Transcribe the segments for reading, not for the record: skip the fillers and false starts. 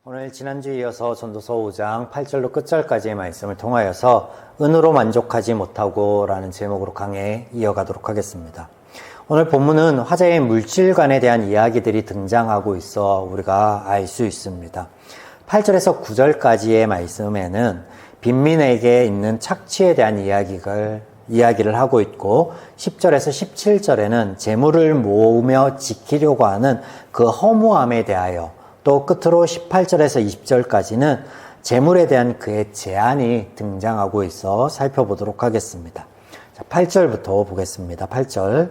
오늘 지난주에 이어서 전도서 5장 8절로 끝절까지의 말씀을 통하여서 은으로 만족하지 못하고 라는 제목으로 강해 이어가도록 하겠습니다. 오늘 본문은 화자의 물질관에 대한 이야기들이 등장하고 있어 우리가 알 수 있습니다. 8절에서 9절까지의 말씀에는 빈민에게 있는 착취에 대한 이야기를 하고 있고 10절에서 17절에는 재물을 모으며 지키려고 하는 그 허무함에 대하여 또 끝으로 18절에서 20절까지는 재물에 대한 그의 제한이 등장하고 있어 살펴보도록 하겠습니다. 자, 8절부터 보겠습니다. 8절.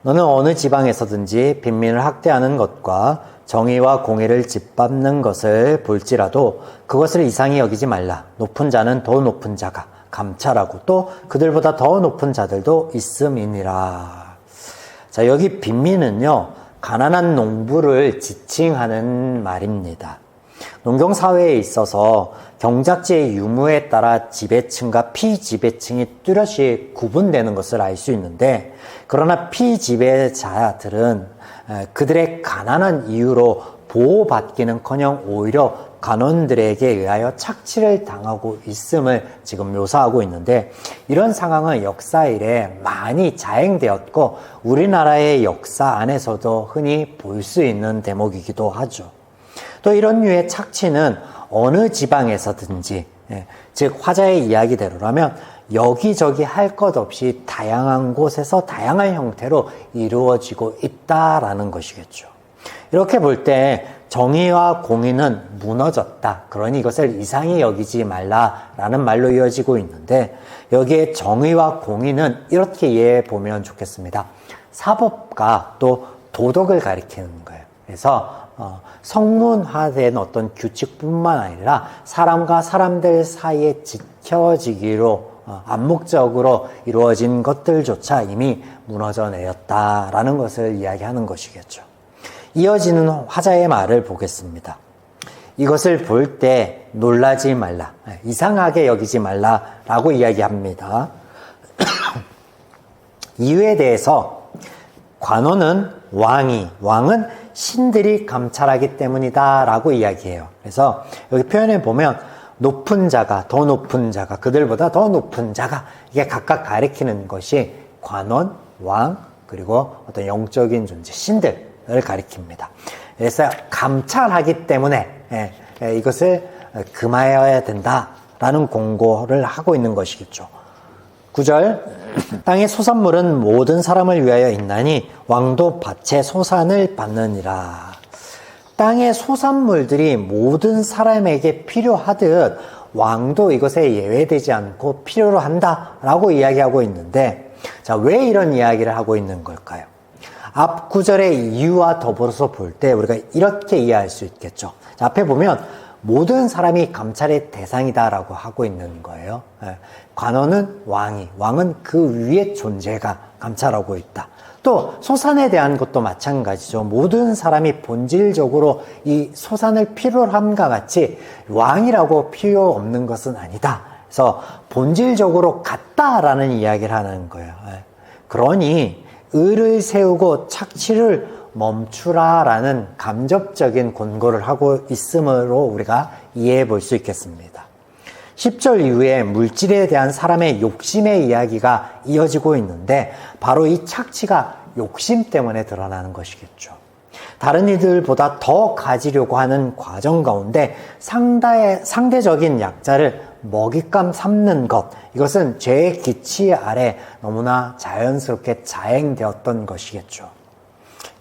너는 어느 지방에서든지 빈민을 학대하는 것과 정의와 공의를 짓밟는 것을 볼지라도 그것을 이상히 여기지 말라. 높은 자는 더 높은 자가 감찰하고 또 그들보다 더 높은 자들도 있음이니라. 자, 여기 빈민은요, 가난한 농부를 지칭하는 말입니다. 농경사회에 있어서 경작지의 유무에 따라 지배층과 피지배층이 뚜렷이 구분되는 것을 알 수 있는데, 그러나 피지배자들은 그들의 가난한 이유로 보호받기는커녕 오히려 관원들에게 의하여 착취를 당하고 있음을 지금 묘사하고 있는데, 이런 상황은 역사 이래 많이 자행되었고 우리나라의 역사 안에서도 흔히 볼 수 있는 대목이기도 하죠. 또 이런 류의 착취는 어느 지방에서든지, 즉 화자의 이야기대로라면 여기저기 할 것 없이 다양한 곳에서 다양한 형태로 이루어지고 있다라는 것이겠죠. 이렇게 볼 때 정의와 공의는 무너졌다. 그러니 이것을 이상히 여기지 말라라는 말로 이어지고 있는데, 여기에 정의와 공의는 이렇게 이해해 보면 좋겠습니다. 사법과 또 도덕을 가리키는 거예요. 그래서 성문화된 어떤 규칙뿐만 아니라 사람과 사람들 사이에 지켜지기로 암묵적으로 이루어진 것들조차 이미 무너져 내렸다라는 것을 이야기하는 것이겠죠. 이어지는 화자의 말을 보겠습니다. 이것을 볼 때 놀라지 말라, 이상하게 여기지 말라라고 이야기합니다. 이유에 대해서 관원은 왕은 신들이 감찰하기 때문이다 라고 이야기해요. 그래서 여기 표현에 보면 높은 자가, 더 높은 자가, 그들보다 더 높은 자가, 이게 각각 가리키는 것이 관원, 왕, 그리고 어떤 영적인 존재, 신들을 가리킵니다. 그래서 감찰하기 때문에 이것을 금하여야 된다라는 공고를 하고 있는 것이겠죠. 9절. 땅의 소산물은 모든 사람을 위하여 있나니 왕도 밭의 소산을 받느니라. 땅의 소산물들이 모든 사람에게 필요하듯 왕도 이것에 예외되지 않고 필요로 한다라고 이야기하고 있는데, 자, 왜 이런 이야기를 하고 있는 걸까요? 앞 구절의 이유와 더불어서 볼 때 우리가 이렇게 이해할 수 있겠죠. 자, 앞에 보면 모든 사람이 감찰의 대상이다라고 하고 있는 거예요. 관원은 왕은 그 위의 존재가 감찰하고 있다. 또 소산에 대한 것도 마찬가지죠. 모든 사람이 본질적으로 이 소산을 필요로 함과 같이 왕이라고 필요 없는 것은 아니다. 그래서 본질적으로 같다라는 이야기를 하는 거예요. 그러니 의를 세우고 착취를 멈추라라는 간접적인 권고를 하고 있으므로 우리가 이해해 볼 수 있겠습니다. 10절 이후에 물질에 대한 사람의 욕심의 이야기가 이어지고 있는데, 바로 이 착취가 욕심 때문에 드러나는 것이겠죠. 다른 이들보다 더 가지려고 하는 과정 가운데 상대적인 약자를 먹잇감 삼는 것, 이것은 죄의 기치 아래 너무나 자연스럽게 자행되었던 것이겠죠.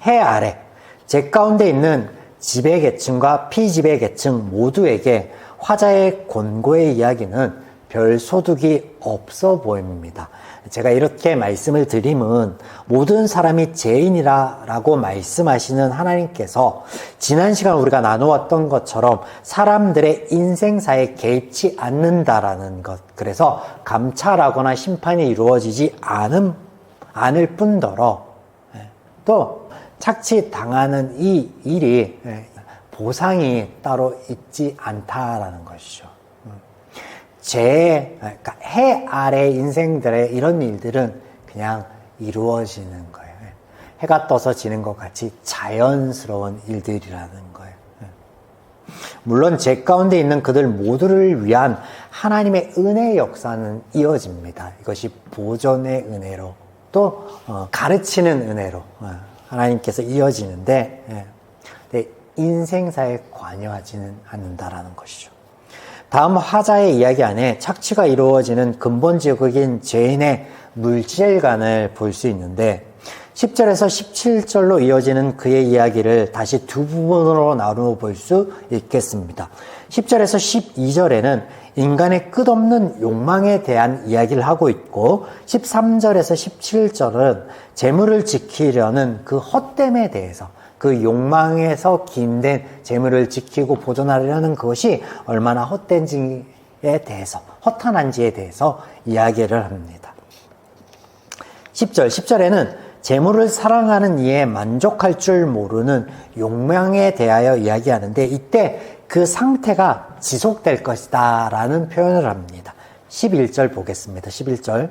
해 아래 제 가운데 있는 지배계층과 피지배계층 모두에게 화자의 권고의 이야기는 별 소득이 없어 보입니다. 제가 이렇게 말씀을 드림은 모든 사람이 죄인이라고 말씀하시는 하나님께서 지난 시간 우리가 나누었던 것처럼 사람들의 인생사에 개입치 않는다라는 것, 그래서 감찰하거나 심판이 이루어지지 않을 뿐더러 또 착취 당하는 이 일이 보상이 따로 있지 않다라는 것이죠. 그러니까 해 아래 인생들의 이런 일들은 그냥 이루어지는 거예요. 해가 떠서 지는 것 같이 자연스러운 일들이라는 거예요. 물론 제 가운데 있는 그들 모두를 위한 하나님의 은혜의 역사는 이어집니다. 이것이 보존의 은혜로 또 가르치는 은혜로 하나님께서 이어지는데 인생사에 관여하지는 않는다라는 것이죠. 다음 화자의 이야기 안에 착취가 이루어지는 근본적인 죄인의 물질관을 볼 수 있는데 10절에서 17절로 이어지는 그의 이야기를 다시 두 부분으로 나누어 볼 수 있겠습니다. 10절에서 12절에는 인간의 끝없는 욕망에 대한 이야기를 하고 있고 13절에서 17절은 재물을 지키려는 그 헛됨에 대해서 그 욕망에서 긴된 재물을 지키고 보존하려는 그것이 얼마나 헛된지에 대해서 허탄한지에 대해서 이야기를 합니다. 10절에는 재물을 사랑하는 이에 만족할 줄 모르는 욕망에 대하여 이야기하는데 이때 그 상태가 지속될 것이다 라는 표현을 합니다. 11절 보겠습니다. 11절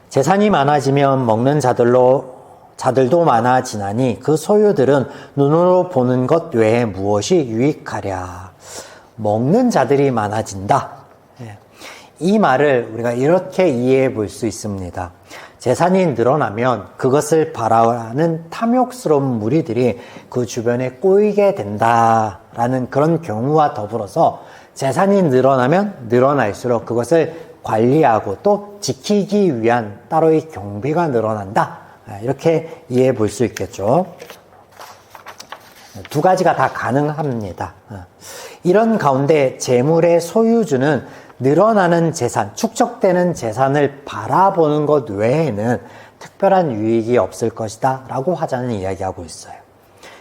재산이 많아지면 먹는 자들도 많아지나니 그 소유들은 눈으로 보는 것 외에 무엇이 유익하랴. 먹는 자들이 많아진다. 이 말을 우리가 이렇게 이해해 볼 수 있습니다. 재산이 늘어나면 그것을 바라는 탐욕스러운 무리들이 그 주변에 꼬이게 된다라는 그런 경우와 더불어서 재산이 늘어나면 늘어날수록 그것을 관리하고 또 지키기 위한 따로의 경비가 늘어난다. 이렇게 이해해 볼 수 있겠죠. 두 가지가 다 가능합니다. 이런 가운데 재물의 소유주는 늘어나는 재산, 축적되는 재산을 바라보는 것 외에는 특별한 유익이 없을 것이다 라고 화자는 이야기하고 있어요.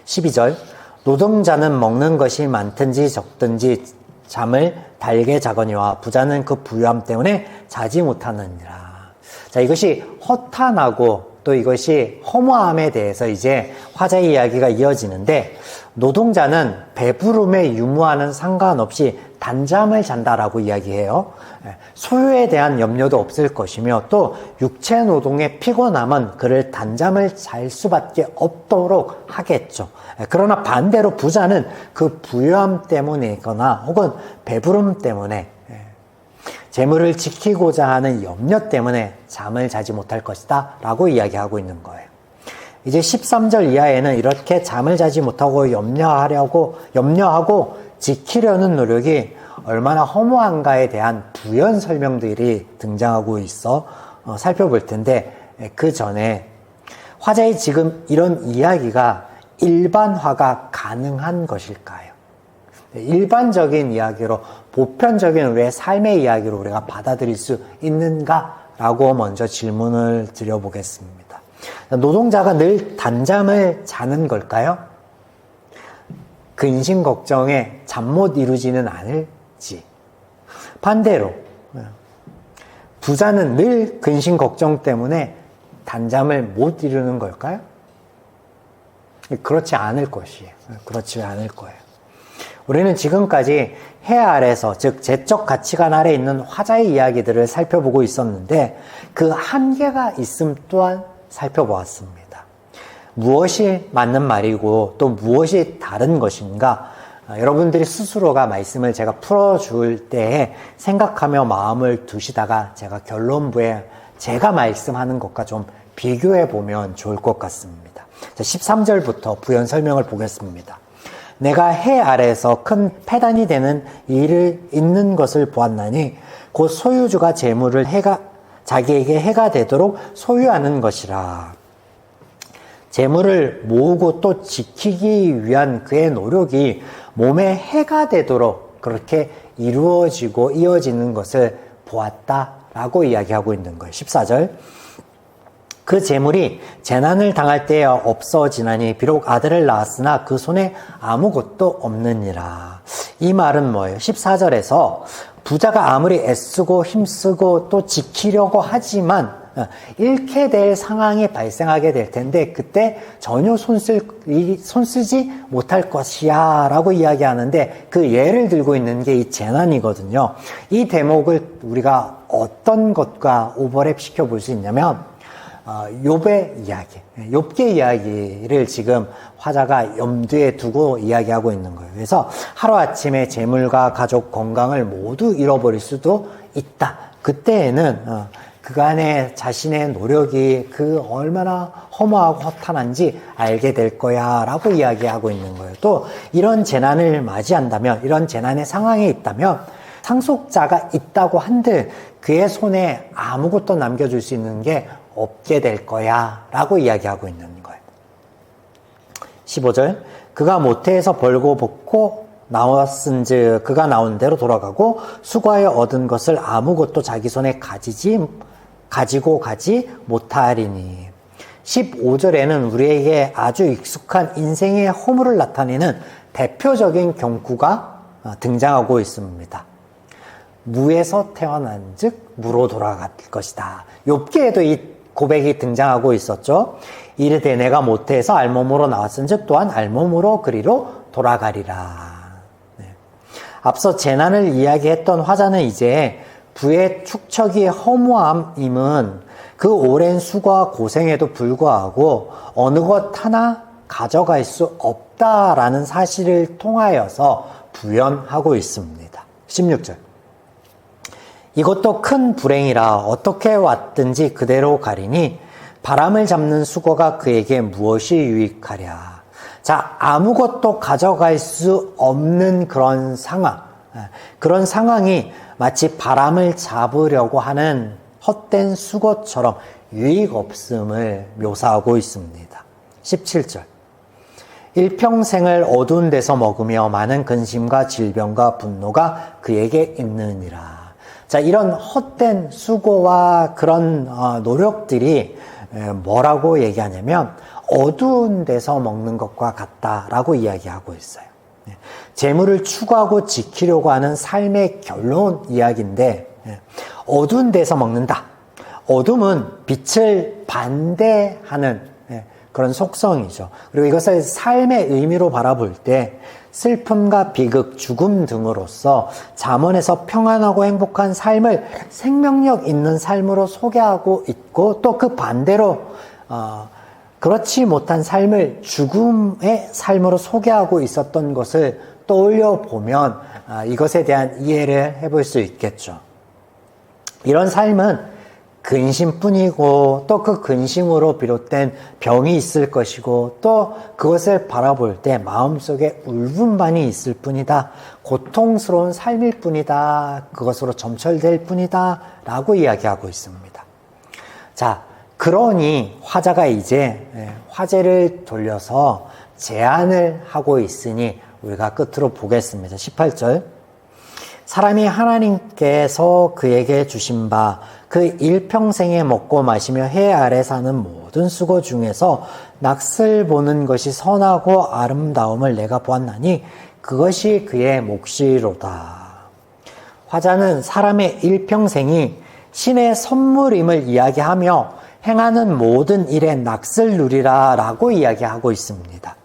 12절 노동자는 먹는 것이 많든지 적든지 잠을 달게 자거니와 부자는 그 부유함 때문에 자지 못하느니라. 자, 이것이 허탄하고 또 이것이 허무함에 대해서 이제 화자의 이야기가 이어지는데 노동자는 배부름의 유무와는 상관없이 단잠을 잔다라고 이야기해요. 소유에 대한 염려도 없을 것이며 또 육체 노동의 피곤함은 그를 단잠을 잘 수밖에 없도록 하겠죠. 그러나 반대로 부자는 그 부유함 때문이거나 혹은 배부름 때문에 재물을 지키고자 하는 염려 때문에 잠을 자지 못할 것이다 라고 이야기하고 있는 거예요. 이제 13절 이하에는 이렇게 잠을 자지 못하고 염려하고 지키려는 노력이 얼마나 허무한가에 대한 부연 설명들이 등장하고 있어 살펴볼 텐데 그 전에 화자의 지금 이런 이야기가 일반화가 가능한 것일까요? 일반적인 이야기로 보편적인 우리의 삶의 이야기로 우리가 받아들일 수 있는가라고 먼저 질문을 드려보겠습니다. 노동자가 늘 단잠을 자는 걸까요? 근심 걱정에 잠 못 이루지는 않을지. 반대로 부자는 늘 근심 걱정 때문에 단잠을 못 이루는 걸까요? 그렇지 않을 것이에요. 그렇지 않을 거예요. 우리는 지금까지 해 아래서, 즉 제적 가치관 아래 있는 화자의 이야기들을 살펴보고 있었는데 그 한계가 있음 또한 살펴보았습니다. 무엇이 맞는 말이고 또 무엇이 다른 것인가? 여러분들이 스스로가 말씀을 제가 풀어줄 때에 생각하며 마음을 두시다가 제가 결론부에 제가 말씀하는 것과 좀 비교해 보면 좋을 것 같습니다. 13절부터 부연 설명을 보겠습니다. 내가 해 아래에서 큰 패단이 되는 일을 있는 것을 보았나니 곧 소유주가 재물을 자기에게 해가 되도록 소유하는 것이라. 재물을 모으고 또 지키기 위한 그의 노력이 몸에 해가 되도록 그렇게 이루어지고 이어지는 것을 보았다라고 이야기하고 있는 거예요. 14절 그 재물이 재난을 당할 때에 없어지나니 비록 아들을 낳았으나 그 손에 아무것도 없느니라. 이 말은 뭐예요? 14절에서 부자가 아무리 애쓰고 힘쓰고 또 지키려고 하지만 잃게 될 상황이 발생하게 될 텐데 그때 전혀 손쓰지 못할 것이야 라고 이야기하는데 그 예를 들고 있는 게 이 재난이거든요. 이 대목을 우리가 어떤 것과 오버랩 시켜볼 수 있냐면 욥의 이야기, 욥기의 이야기를 지금 화자가 염두에 두고 이야기하고 있는 거예요. 그래서 하루아침에 재물과 가족 건강을 모두 잃어버릴 수도 있다. 그때에는 그간의 자신의 노력이 그 얼마나 허무하고 허탄한지 알게 될 거야 라고 이야기하고 있는 거예요. 또 이런 재난을 맞이한다면, 이런 재난의 상황에 있다면 상속자가 있다고 한들 그의 손에 아무것도 남겨줄 수 있는 게 없게 될 거야 라고 이야기하고 있는 거예요. 15절, 그가 모태에서 벌고 벗고 나왔은즉 그가 나온 대로 돌아가고 수고하여 얻은 것을 아무것도 자기 손에 가지고 가지 못하리니. 15절에는 우리에게 아주 익숙한 인생의 허물을 나타내는 대표적인 경구가 등장하고 있습니다. 무에서 태어난즉 무로 돌아갈 것이다. 욥기에도 이 고백이 등장하고 있었죠. 이르되 내가 모태에서 알몸으로 나왔은즉 또한 알몸으로 그리로 돌아가리라. 앞서 재난을 이야기했던 화자는 이제 부의 축척이 허무함임은 그 오랜 수고와 고생에도 불구하고 어느 것 하나 가져갈 수 없다라는 사실을 통하여서 부연하고 있습니다. 16절, 이것도 큰 불행이라 어떻게 왔든지 그대로 가리니 바람을 잡는 수고가 그에게 무엇이 유익하랴. 자, 아무것도 가져갈 수 없는 그런 상황이 마치 바람을 잡으려고 하는 헛된 수고처럼 유익 없음을 묘사하고 있습니다. 17절, 일평생을 어두운 데서 먹으며 많은 근심과 질병과 분노가 그에게 있느니라. 자, 이런 헛된 수고와 그런 노력들이 뭐라고 얘기하냐면 어두운 데서 먹는 것과 같다라고 이야기하고 있어요. 재물을 추구하고 지키려고 하는 삶의 결론 이야기인데, 어두운 데서 먹는다. 어둠은 빛을 반대하는 그런 속성이죠. 그리고 이것을 삶의 의미로 바라볼 때 슬픔과 비극, 죽음 등으로서 잠언에서 평안하고 행복한 삶을 생명력 있는 삶으로 소개하고 있고, 또 그 반대로 그렇지 못한 삶을 죽음의 삶으로 소개하고 있었던 것을 떠올려 보면 이것에 대한 이해를 해볼 수 있겠죠. 이런 삶은 근심뿐이고, 또 그 근심으로 비롯된 병이 있을 것이고, 또 그것을 바라볼 때 마음속에 울분만이 있을 뿐이다. 고통스러운 삶일 뿐이다. 그것으로 점철될 뿐이다. 라고 이야기하고 있습니다. 자, 그러니 화자가 이제 화제를 돌려서 제안을 하고 있으니 우리가 끝으로 보겠습니다. 18절, 사람이 하나님께서 그에게 주신 바 그 일평생에 먹고 마시며 해 아래 사는 모든 수고 중에서 낯을 보는 것이 선하고 아름다움을 내가 보았나니 그것이 그의 몫이로다. 화자는 사람의 일평생이 신의 선물임을 이야기하며 행하는 모든 일에 낯을 누리라 라고 이야기하고 있습니다.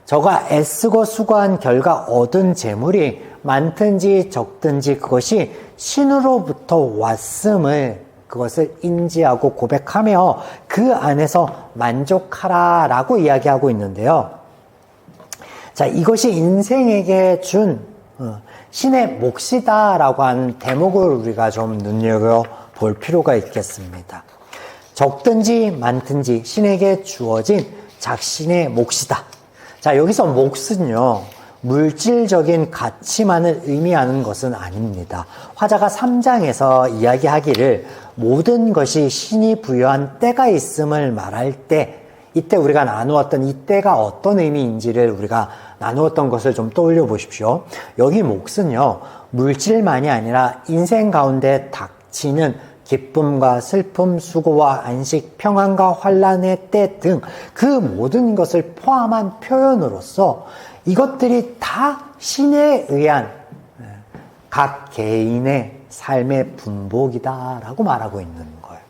저가 애쓰고 수고한 결과 얻은 재물이 많든지 적든지 그것이 신으로부터 왔음을 그것을 인지하고 고백하며 그 안에서 만족하라 라고 이야기하고 있는데요. 자, 이것이 인생에게 준 신의 몫이다 라고 하는 대목을 우리가 좀 눈여겨볼 필요가 있겠습니다. 적든지 많든지 신에게 주어진 작신의 몫이다. 자, 여기서 몫은요, 물질적인 가치만을 의미하는 것은 아닙니다. 화자가 3장에서 이야기하기를 모든 것이 신이 부여한 때가 있음을 말할 때, 이때 우리가 나누었던 이 때가 어떤 의미인지를 우리가 나누었던 것을 좀 떠올려 보십시오. 여기 몫은요, 물질만이 아니라 인생 가운데 닥치는 기쁨과 슬픔, 수고와 안식, 평안과 환란의 때 등 그 모든 것을 포함한 표현으로서 이것들이 다 신에 의한 각 개인의 삶의 분복이다라고 말하고 있는 거예요.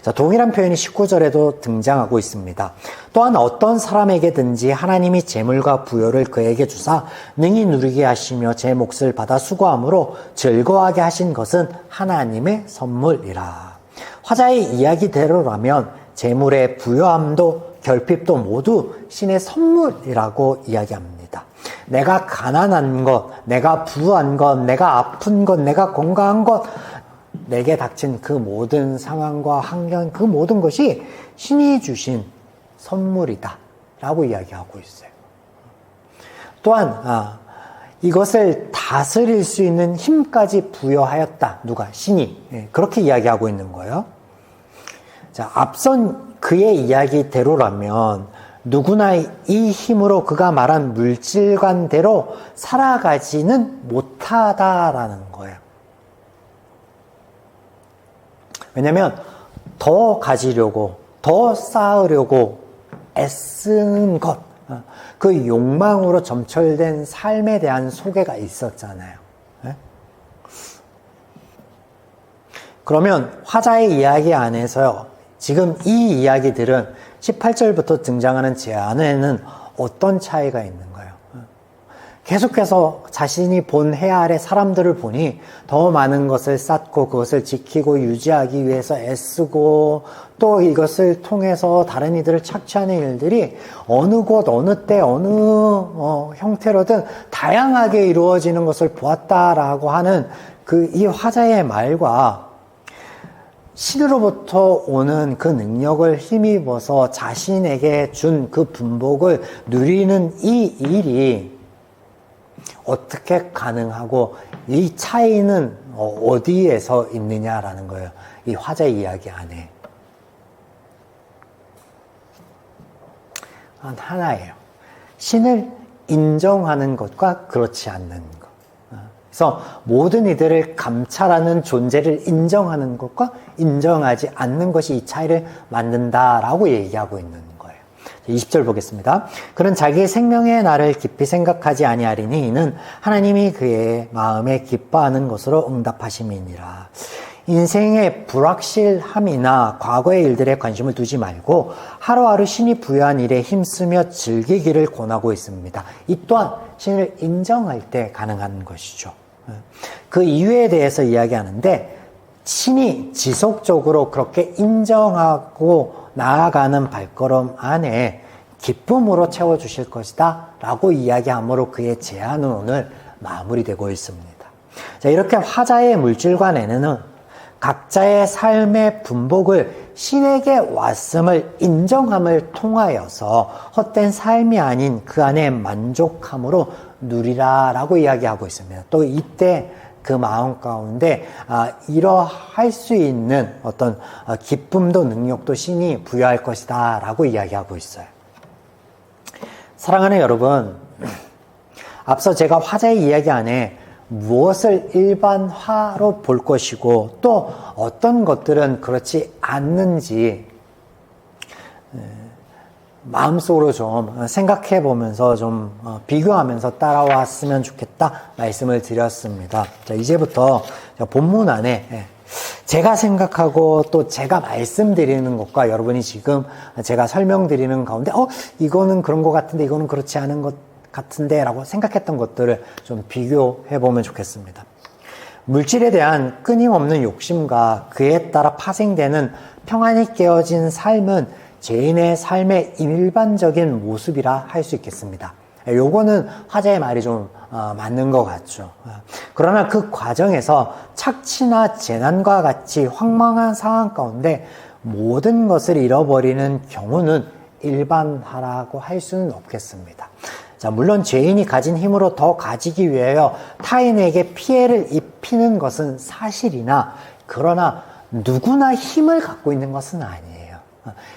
자, 동일한 표현이 19절에도 등장하고 있습니다. 또한 어떤 사람에게든지 하나님이 재물과 부여를 그에게 주사 능히 누리게 하시며 제 몫을 받아 수고함으로 즐거워하게 하신 것은 하나님의 선물이라. 화자의 이야기대로라면 재물의 부요함도 결핍도 모두 신의 선물이라고 이야기합니다. 내가 가난한 것, 내가 부한 것, 내가 아픈 것, 내가 건강한 것, 내게 닥친 그 모든 상황과 환경, 그 모든 것이 신이 주신 선물이다 라고 이야기하고 있어요. 또한 이것을 다스릴 수 있는 힘까지 부여하였다. 누가? 신이. 그렇게 이야기하고 있는 거예요. 자, 앞선 그의 이야기대로라면 누구나 이 힘으로 그가 말한 물질관대로 살아가지는 못하다라는 거예요. 왜냐하면 더 가지려고, 더 쌓으려고 애쓰는 것, 그 욕망으로 점철된 삶에 대한 소개가 있었잖아요. 그러면 화자의 이야기 안에서요, 지금 이 이야기들은 18절부터 등장하는 제안에는 어떤 차이가 있는 거예요? 계속해서 자신이 본 해 아래 사람들을 보니 더 많은 것을 쌓고 그것을 지키고 유지하기 위해서 애쓰고 또 이것을 통해서 다른 이들을 착취하는 일들이 어느 곳, 어느 때, 어느 형태로든 다양하게 이루어지는 것을 보았다라고 하는 이 화자의 말과 신으로부터 오는 그 능력을 힘입어서 자신에게 준 그 분복을 누리는 이 일이 어떻게 가능하고 이 차이는 어디에서 있느냐라는 거예요. 이 화자의 이야기 안에. 하나예요. 신을 인정하는 것과 그렇지 않는 것. 그래서 모든 이들을 감찰하는 존재를 인정하는 것과 인정하지 않는 것이 이 차이를 만든다라고 얘기하고 있는 거예요. 20절 보겠습니다. 그는 자기의 생명의 날을 깊이 생각하지 아니하리니 이는 하나님이 그의 마음에 기뻐하는 것으로 응답하심이니라. 인생의 불확실함이나 과거의 일들에 관심을 두지 말고 하루하루 신이 부여한 일에 힘쓰며 즐기기를 권하고 있습니다. 이 또한 신을 인정할 때 가능한 것이죠. 그 이유에 대해서 이야기하는데 신이 지속적으로 그렇게 인정하고 나아가는 발걸음 안에 기쁨으로 채워주실 것이다 라고 이야기함으로 그의 제안은 오늘 마무리되고 있습니다. 자, 이렇게 화자의 물질관에는 각자의 삶의 분복을 신에게 왔음을 인정함을 통하여서 헛된 삶이 아닌 그 안에 만족함으로 누리라 라고 이야기하고 있습니다. 또 이때 그 마음 가운데 이러할 수 있는 어떤 기쁨도 능력도 신이 부여할 것이다 라고 이야기하고 있어요. 사랑하는 여러분, 앞서 제가 화자의 이야기 안에 무엇을 일반화로 볼 것이고 또 어떤 것들은 그렇지 않는지 마음속으로 좀 생각해 보면서 좀 비교하면서 따라왔으면 좋겠다 말씀을 드렸습니다. 자, 이제부터 본문 안에 제가 생각하고 또 제가 말씀드리는 것과 여러분이 지금 제가 설명드리는 가운데 이거는 그런 것 같은데 이거는 그렇지 않은 것 같은데 라고 생각했던 것들을 좀 비교해 보면 좋겠습니다. 물질에 대한 끊임없는 욕심과 그에 따라 파생되는 평안이 깨어진 삶은 죄인의 삶의 일반적인 모습이라 할 수 있겠습니다. 요거는 화자의 말이 좀 맞는 것 같죠. 그러나 그 과정에서 착취나 재난과 같이 황망한 상황 가운데 모든 것을 잃어버리는 경우는 일반화라고 할 수는 없겠습니다. 자, 물론 죄인이 가진 힘으로 더 가지기 위하여 타인에게 피해를 입히는 것은 사실이나 그러나 누구나 힘을 갖고 있는 것은 아니에요.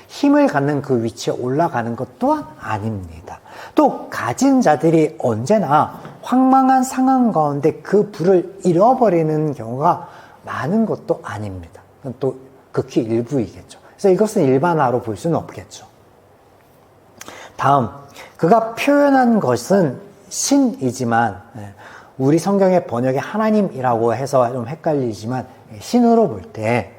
힘을 갖는 그 위치에 올라가는 것 또한 아닙니다. 또 가진 자들이 언제나 황망한 상황 가운데 그 부를 잃어버리는 경우가 많은 것도 아닙니다. 또 극히 일부이겠죠. 그래서 이것은 일반화로 볼 수는 없겠죠. 다음, 그가 표현한 것은 신이지만 우리 성경의 번역에 하나님이라고 해서 좀 헷갈리지만 신으로 볼 때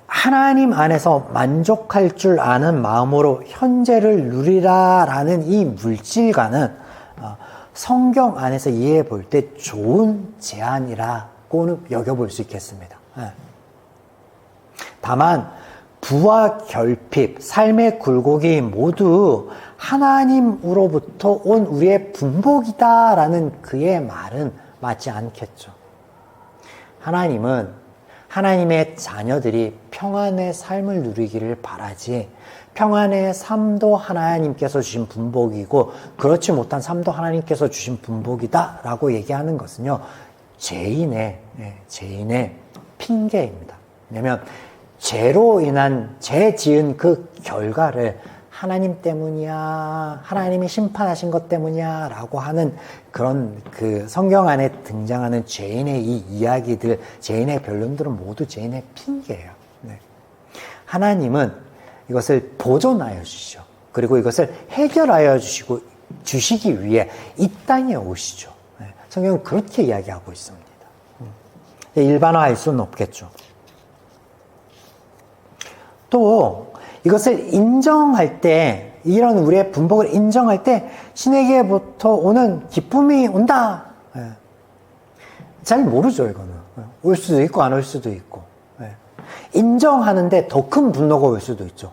하나님 안에서 만족할 줄 아는 마음으로 현재를 누리라라는 이 물질과는 성경 안에서 이해해 볼 때 좋은 제안이라고는 여겨볼 수 있겠습니다. 다만 부와 결핍, 삶의 굴곡이 모두 하나님으로부터 온 우리의 분복이다라는 그의 말은 맞지 않겠죠. 하나님은 하나님의 자녀들이 평안의 삶을 누리기를 바라지, 평안의 삶도 하나님께서 주신 분복이고 그렇지 못한 삶도 하나님께서 주신 분복이다 라고 얘기하는 것은요, 죄인의 핑계입니다. 왜냐하면 죄로 인한, 죄 지은 그 결과를 하나님 때문이야, 하나님이 심판하신 것 때문이야 라고 하는 그런 그 성경 안에 등장하는 죄인의 이 이야기들, 죄인의 변론들은 모두 죄인의 핑계예요. 네. 하나님은 이것을 보존하여 주시죠. 그리고 이것을 해결하여 주시기 위해 이 땅에 오시죠. 네. 성경은 그렇게 이야기하고 있습니다. 일반화할 수는 없겠죠. 또 이것을 인정할 때, 이런 우리의 분복을 인정할 때 신에게부터 오는 기쁨이 온다. 잘 모르죠, 이거는. 올 수도 있고 안 올 수도 있고. 인정하는데 더 큰 분노가 올 수도 있죠.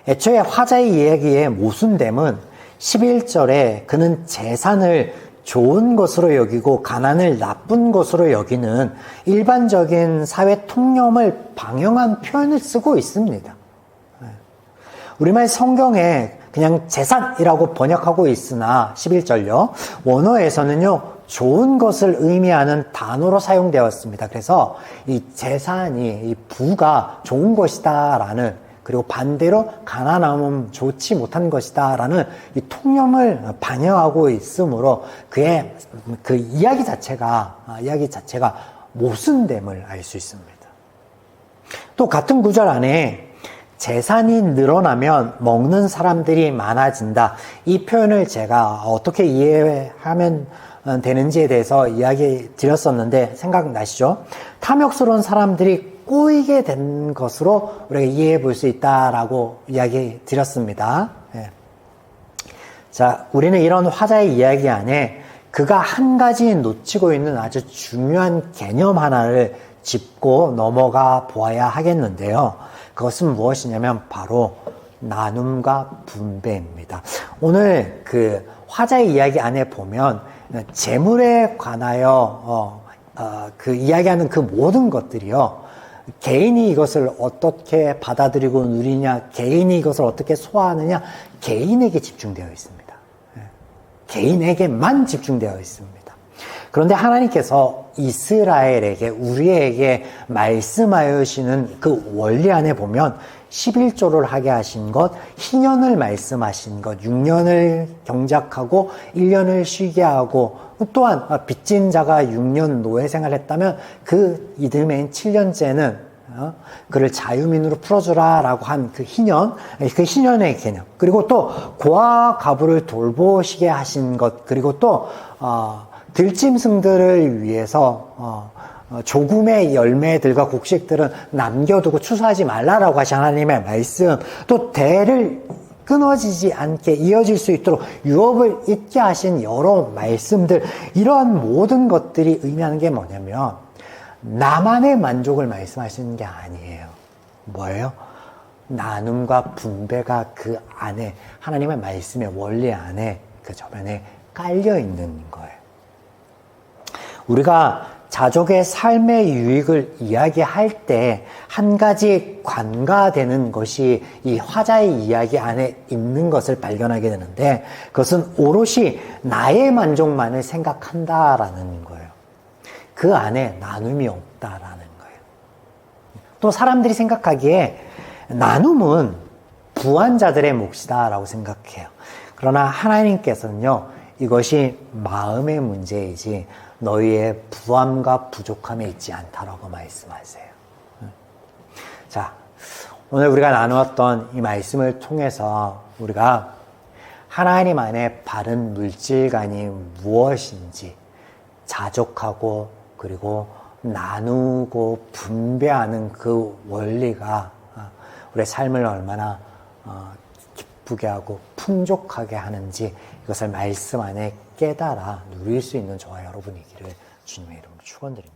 애초에 화자의 이야기의 모순됨은 11절에 그는 재산을 좋은 것으로 여기고 가난을 나쁜 것으로 여기는 일반적인 사회 통념을 방영한 표현을 쓰고 있습니다. 우리말 성경에 그냥 재산이라고 번역하고 있으나 11절요. 원어에서는요, 좋은 것을 의미하는 단어로 사용되었습니다. 그래서 이 재산이, 이 부가 좋은 것이다 라는, 그리고 반대로 가난함은 좋지 못한 것이다 라는 이 통념을 반영하고 있으므로 그의 그 이야기 자체가 모순됨을 알 수 있습니다. 또 같은 구절 안에 재산이 늘어나면 먹는 사람들이 많아진다. 이 표현을 제가 어떻게 이해하면 되는지에 대해서 이야기 드렸었는데 생각나시죠? 탐욕스러운 사람들이 꼬이게 된 것으로 우리가 이해해 볼 수 있다라고 이야기 드렸습니다. 예. 자, 우리는 이런 화자의 이야기 안에 그가 한 가지 놓치고 있는 아주 중요한 개념 하나를 짚고 넘어가 보아야 하겠는데요. 그것은 무엇이냐면 바로 나눔과 분배입니다. 오늘 그 화자의 이야기 안에 보면 재물에 관하여 그 이야기하는 그 모든 것들이요, 개인이 이것을 어떻게 받아들이고 누리냐, 개인이 이것을 어떻게 소화하느냐, 개인에게 집중되어 있습니다. 개인에게만 집중되어 있습니다. 그런데 하나님께서 이스라엘에게, 우리에게 말씀하여 주시는 그 원리 안에 보면 11조를 하게 하신 것, 희년을 말씀하신 것, 6년을 경작하고 1년을 쉬게 하고, 또한 빚진 자가 6년 노예 생활했다면 그 이듬해인 7년째는 그를 자유민으로 풀어주라 라고 한 그 희년의 개념, 그리고 또 고아 가부를 돌보시게 하신 것, 그리고 또 들짐승들을 위해서 조금의 열매들과 곡식들은 남겨두고 추수하지 말라라고 하신 하나님의 말씀, 또 대를 끊어지지 않게 이어질 수 있도록 유업을 잇게 하신 여러 말씀들, 이러한 모든 것들이 의미하는 게 뭐냐면 나만의 만족을 말씀하시는 게 아니에요. 뭐예요? 나눔과 분배가 그 안에, 하나님의 말씀의 원리 안에, 그 저변에 깔려 있는 거예요. 우리가 자족의 삶의 유익을 이야기할 때 한 가지 관가되는 것이 이 화자의 이야기 안에 있는 것을 발견하게 되는데, 그것은 오롯이 나의 만족만을 생각한다라는 거예요. 그 안에 나눔이 없다라는 거예요. 또 사람들이 생각하기에 나눔은 부한 자들의 몫이다라고 생각해요. 그러나 하나님께서는요, 이것이 마음의 문제이지 너희의 부함과 부족함에 있지 않다라고 말씀하세요. 자, 오늘 우리가 나누었던 이 말씀을 통해서 우리가 하나님 안에 바른 물질관이 무엇인지 자족하고 그리고 나누고 분배하는 그 원리가 우리의 삶을 얼마나 기쁘게 하고 풍족하게 하는지, 이것을 말씀 안에 깨달아 누릴 수 있는 저와 여러분이기를 주님의 이름으로 축원드립니다.